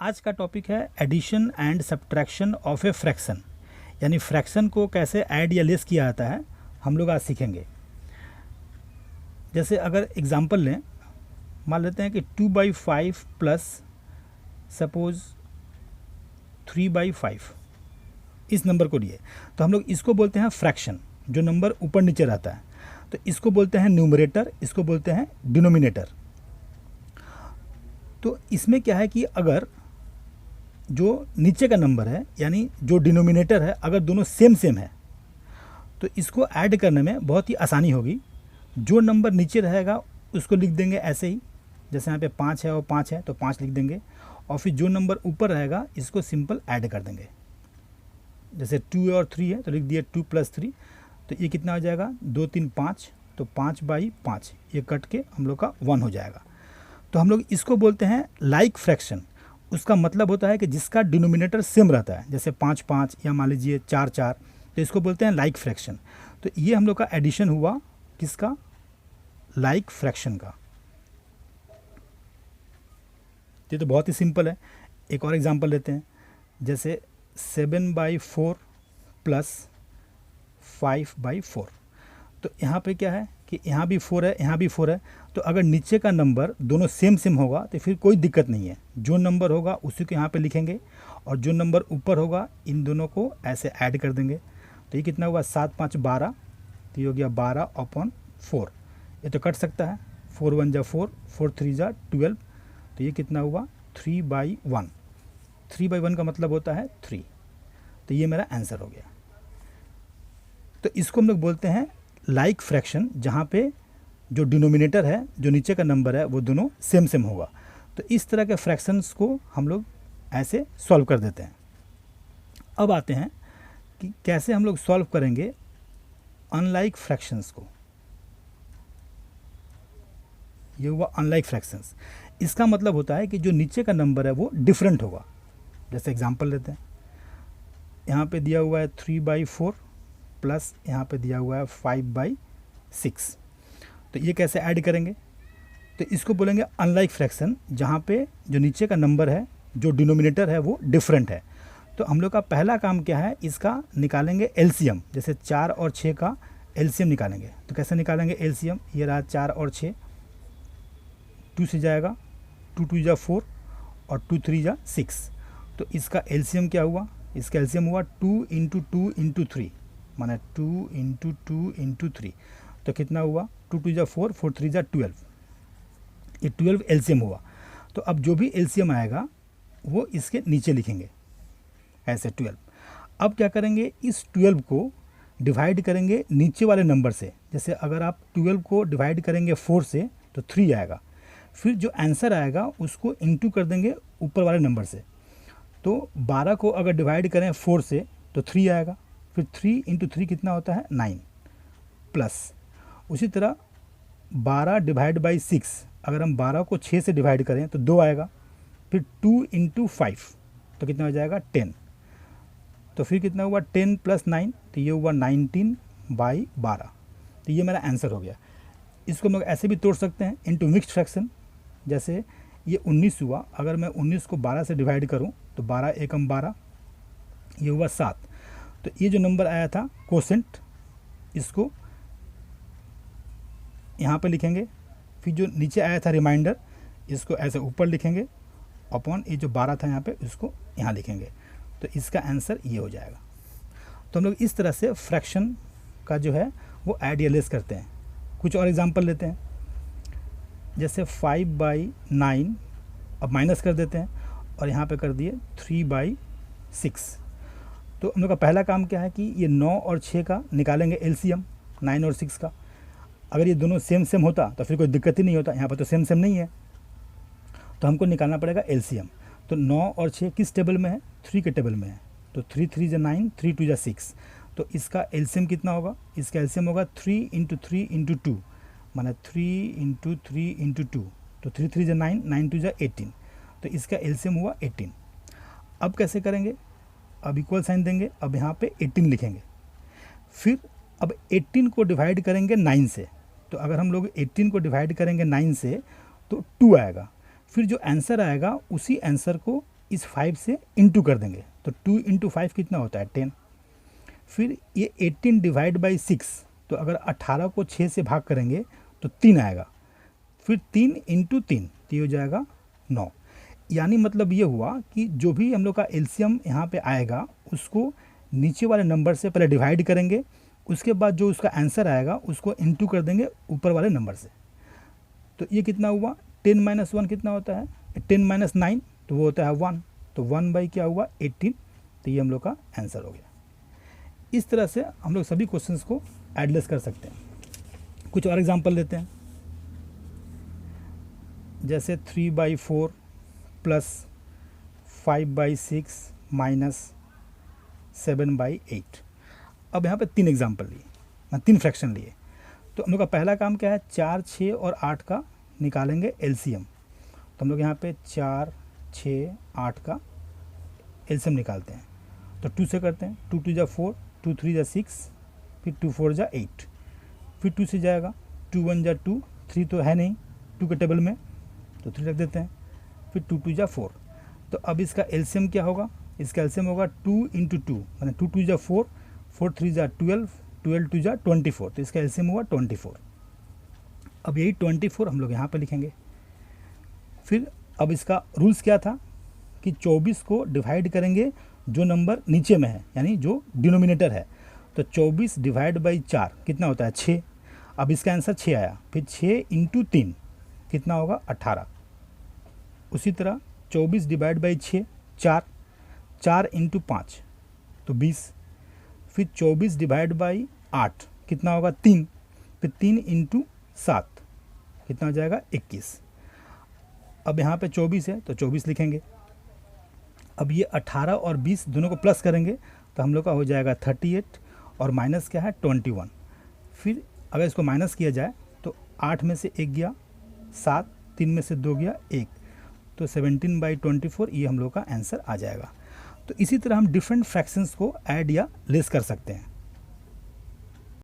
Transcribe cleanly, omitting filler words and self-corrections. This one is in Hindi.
आज का टॉपिक है addition and subtraction of a fraction, यानी फ्रैक्शन को कैसे ऐड या लेस किया जाता है हम लोग आज सीखेंगे। जैसे अगर एग्जांपल लें, मान लेते हैं कि 2/5 प्लस सपोज 3/5 इस नंबर को लिए, तो हम लोग इसको बोलते हैं फ्रैक्शन, जो नंबर ऊपर नीचे रहता है। तो इसको बोलते हैं न्यूमरेटर, इसको बोलते हैं डिनोमिनेटर। तो इसमें क्या है कि अगर जो नीचे का नंबर है यानी जो डिनोमिनेटर है, अगर दोनों सेम सेम है तो इसको ऐड करने में बहुत ही आसानी होगी। जो नंबर नीचे रहेगा उसको लिख देंगे ऐसे ही, जैसे यहाँ पे 5 है और 5 है तो 5 लिख देंगे, और फिर जो नंबर ऊपर रहेगा इसको सिंपल ऐड कर देंगे। जैसे 2 और 3 है तो लिख दिए 2 + 3, तो ये कितना हो जाएगा 2 3 5, तो 5/5 ये कट के हम लोग का 1 हो जाएगा। तो हम लोग इसको बोलते हैं लाइक फ्रैक्शन। उसका मतलब होता है कि जिसका डिनोमिनेटर सेम रहता है, जैसे 5 5 या मान लीजिए 4 4, तो इसको बोलते हैं लाइक फ्रैक्शन। तो ये हम लोग का एडिशन हुआ किसका, लाइक फ्रैक्शन का। ये तो बहुत ही सिंपल है। एक और एग्जांपल लेते हैं, जैसे 7/4 प्लस 5/4। तो यहाँ पे क्या है कि यहाँ भी 4 है, यहाँ भी 4 है, तो अगर नीचे का नंबर दोनों सेम सेम होगा तो फिर कोई दिक्कत नहीं है। जो नंबर होगा उसी को यहाँ पे लिखेंगे, और जो नंबर ऊपर होगा इन दोनों को ऐसे ऐड कर देंगे। तो ये कितना हुआ 7 5 12, तो ये हो गया 12/4। ये तो कट सकता है, 4 1 जा 4, 4 3 जा 12, तो ये कितना हुआ 3/1। 3/1 का मतलब होता है 3। तो ये मेरा आंसर हो गया। तो इसको हम लोग बोलते हैं लाइक फ्रैक्शन, जहाँ पे जो डिनोमिनेटर है, जो नीचे का नंबर है, वो दोनों सेम सेम होगा। तो इस तरह के फ्रैक्शंस को हम लोग ऐसे सॉल्व कर देते हैं। अब आते हैं कि कैसे हम लोग सॉल्व करेंगे अनलाइक फ्रैक्शंस को। ये हुआ अनलाइक फ्रैक्शंस। इसका मतलब होता है कि जो नीचे का नंबर है वो डिफरेंट होगा। जैसे एग्जांपल लेते हैं, यहाँ पे दिया हुआ है 3/4 प्लस यहाँ पे दिया हुआ है 5/6। तो ये कैसे ऐड करेंगे, तो इसको बोलेंगे अनलाइक फ्रैक्शन, जहाँ पे जो नीचे का नंबर है, जो डिनोमिनेटर है वो डिफरेंट है। तो हम लोग का पहला काम क्या है, इसका निकालेंगे एलसीएम। जैसे 4 और 6 का एलसीएम निकालेंगे। तो कैसे निकालेंगे एलसीएम, ये रहा 4 और 6, 2 से जाएगा, 2 2 जा 4 और 2 3 जा 6। तो इसका एलसीएम क्या हुआ, इसका एलसीएम हुआ 2 × 2 × 3, माने 2 × 2 × 3। तो कितना हुआ 2 2 जा 4, 4 3 जा 12, ये 12 एलसीएम हुआ। तो अब जो भी एलसीएम आएगा वो इसके नीचे लिखेंगे ऐसे 12। अब क्या करेंगे, इस 12 को डिवाइड करेंगे नीचे वाले नंबर से। जैसे अगर आप 12 को डिवाइड करेंगे 4 से तो 3 आएगा। फिर जो आंसर आएगा उसको इंटू कर देंगे ऊपर वाले नंबर से। तो 12 को अगर डिवाइड करें 4 से तो 3 आएगा। फिर 3 × 3 कितना होता है 9, प्लस उसी तरह 12 / 6, अगर हम 12 को 6 से डिवाइड करें तो 2 आएगा। फिर 2 × 5 तो कितना हो जाएगा 10। तो फिर कितना हुआ 10 + 9, तो ये हुआ 19/12। तो ये मेरा आंसर हो गया। इसको हम लोग ऐसे भी तोड़ सकते हैं इनटू मिक्स्ड फ्रैक्शन। जैसे ये 19 हुआ, अगर मैं 19 को 12 से डिवाइड करूं तो 12 एकम 12, ये हुआ 7। तो ये जो नंबर आया था कोसेंट, इसको यहाँ पे लिखेंगे। फिर जो नीचे आया था रिमाइंडर, इसको ऐसे ऊपर लिखेंगे, अपॉन ये जो 12 था यहाँ पे इसको यहाँ लिखेंगे। तो इसका आंसर ये हो जाएगा। तो हम लोग इस तरह से फ्रैक्शन का जो है वो ऐड या लेस करते हैं। कुछ और एग्जांपल लेते हैं, जैसे 5/9, अब माइनस कर देते हैं और यहाँ पे कर दिए 3/6। तो हम लोग का पहला काम क्या है कि ये 9 और 6 का निकालेंगे एलसीएम, 9 और 6 का। अगर ये दोनों सेम सेम होता तो फिर कोई दिक्कत ही नहीं होता, यहाँ पर तो सेम सेम नहीं है, तो हमको निकालना पड़ेगा एलसीएम। तो 9 और 6 किस टेबल में है, 3 के टेबल में है। तो 3 3 जा 9, 3 2 जा 6। तो इसका एलसीएम कितना होगा, इसका एलसीएम होगा 3 × 3 × 2, माना 3 × 3 × 2। तो 3 3 जा 9, 9 2 जा 18। तो इसका एलसीएम हुआ 18। अब कैसे करेंगे, अब इक्वल साइन देंगे, अब यहाँ पे 18 लिखेंगे। फिर अब 18 को डिवाइड करेंगे 9 से। तो अगर हम लोग 18 को डिवाइड करेंगे 9 से तो 2 आएगा। फिर जो आंसर आएगा उसी आंसर को इस 5 से इंटू कर देंगे, तो 2 इंटू 5 कितना होता है 10। फिर ये 18 डिवाइड बाई 6, तो अगर 18 को 6 से भाग करेंगे तो 3 आएगा। फिर 3 इंटू 3, तो ये हो जाएगा 9। यानी मतलब ये हुआ कि जो भी हम लोग का एलसीएम यहाँ पे आएगा उसको नीचे वाले नंबर से पहले डिवाइड करेंगे, उसके बाद जो उसका आंसर आएगा उसको इंटू कर देंगे ऊपर वाले नंबर से। तो ये कितना हुआ 10 माइनस 1 कितना होता है 10 माइनस 9, तो वो होता है 1। तो 1 बाई क्या हुआ 18, तो ये हम लोग का आंसर हो गया। इस तरह से हम लोग सभी क्वेश्चंस को एडलेस कर सकते हैं। कुछ और एग्जांपल लेते हैं, जैसे 3/4 प्लस 5/6 माइनस 7/8। अब यहाँ पे 3 एग्जांपल लिए, 3 फ्रैक्शन लिए। तो हम लोग का पहला काम क्या है 4, 6 और 8 का निकालेंगे एलसीएम। तो हम लोग यहाँ पे 4, 6, 8 का एलसीएम निकालते हैं। तो 2 से करते हैं, 2 2 जा 4, 2 3 जा 6, फिर 2 4 जा 8, फिर 2 से जाएगा, 2 1 जा 2, 3 तो है नहीं 2 के टेबल में, तो 3 रख देते हैं, फिर 2 2 जा 4। तो अब इसका एलसीएम क्या होगा, इसका एलसीएम होगा 2 इंटू 2, मैंने 2 2 जा 4, 4 3 जा 12, 12 2 जा 24, तो इसका एलसीएम हुआ 24। अब यही 24 हम लोग यहाँ पे लिखेंगे। फिर अब इसका रूल्स क्या था कि 24 को डिवाइड करेंगे जो नंबर नीचे में है, यानी जो डिनोमिनेटर है। तो 24 डिवाइड बाई 4 कितना होता है 6। अब इसका आंसर 6 आया, फिर 6 इंटू 3 कितना होगा 18। उसी तरह 24 डिवाइड बाई 6 4, 4 इंटू 5 तो 20। फिर 24 डिवाइड बाई 8 कितना होगा 3, फिर 3 इंटू 7 कितना हो जाएगा 21। अब यहाँ पे 24 है तो 24 लिखेंगे। अब ये 18 और 20 दोनों को प्लस करेंगे तो हम लोग का हो जाएगा 38 और माइनस क्या है 21। फिर अगर इसको माइनस किया जाए तो 8 में से 1 गया 7, 3 में से 2 गया 1, तो 17/24 ये हम लोग का आंसर आ जाएगा। तो इसी तरह हम डिफरेंट फ्रैक्शंस को ऐड या लेस कर सकते हैं।